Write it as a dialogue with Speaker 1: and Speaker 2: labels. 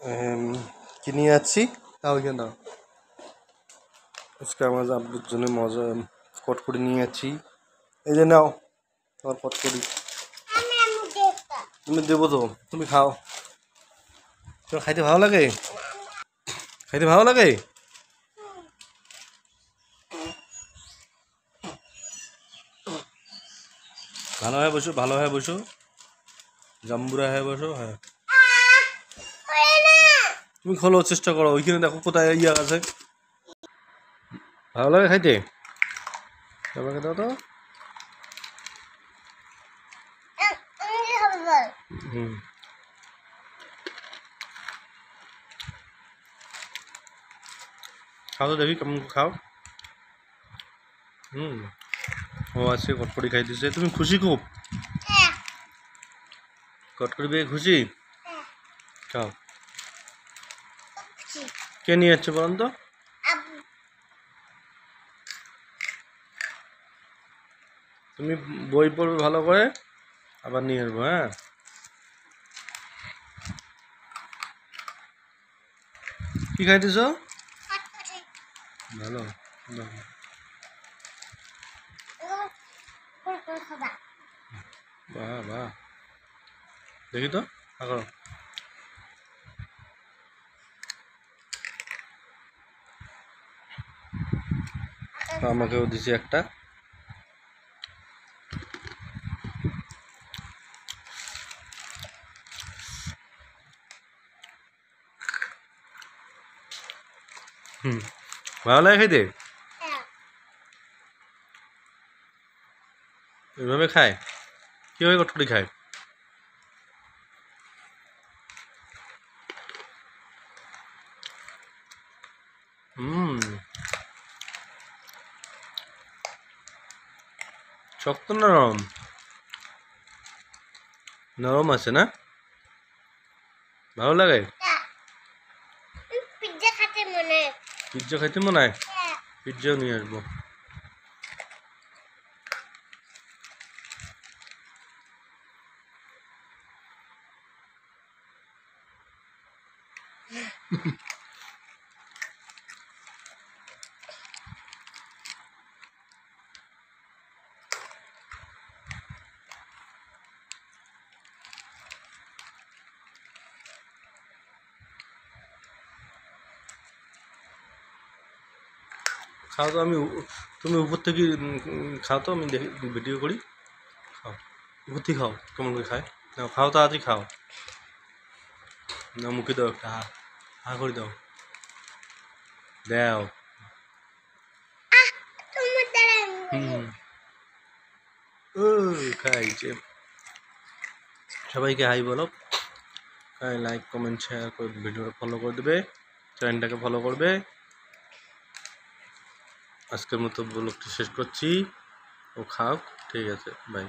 Speaker 1: কি নিয়ে যাচ্ছি তাও এখানে দাও। আজকে আমার আব্বুর জন্য মজা কটকরি নিয়ে যাচ্ছি। এই যে নাও তোমার কটকরি। তুমি দেবো তো, তুমি খাও। তোমার খাইতে ভালো লাগে? খাইতে ভালো লাগে? ভালো হয়ে বসো, ভালো হয়ে বসো, জাম্বুরা হয়ে বসো। হ্যাঁ তুমি খোলো, চেষ্টা করো। ওইখানে দেখো কোথায় ইয়া আছে। ভালো লাগে খাইতে? আমাকে দাও তো। হুম, খাও তো দেখি কেমন খাও। হুম, ও আজকে কটকরি খাইতেছে। তুমি খুশি খুব? কটকরি পেয়ে খুশি? খাও। কে নিয়ে যাচ্ছে বলুন তো? তুমি বই পড়বে ভালো করে, আবার নিয়ে আসবো। হ্যাঁ, কি খাইতেছ? ভালো, বাহ বাহ, দেখি তো করো। আমাকেও দিছি একটা। হুম, ভালো লাগে খাইতে? এভাবে খায়? কীভাবে কটকরি খায়? হুম, শক্ত নরম? নরম আছে না? ভালো লাগে? পিৎজা খাইতে মনে হয়? পিৎজাও নিয়ে আসবো। খাও তো, তুমি উপর থেকে খাও তো, আমি দেখি ভিডিও করি। খাও, উপর থেকে খাও কেমন করে খায়। নাও খাও, তাড়াতাড়ি খাও। না মুখে দাও একটা, হা হা করে দাও। দাও। হুম, ও খাইছে। সবাইকে হাই বলো। লাইক কমেন্ট শেয়ার করে ভিডিওটা ফলো করে দেবে, চ্যানেলটাকে ফলো করবে। আজকের মতো ব্লগটি শেষ করছি। ও খাও, ঠিক আছে, বাই।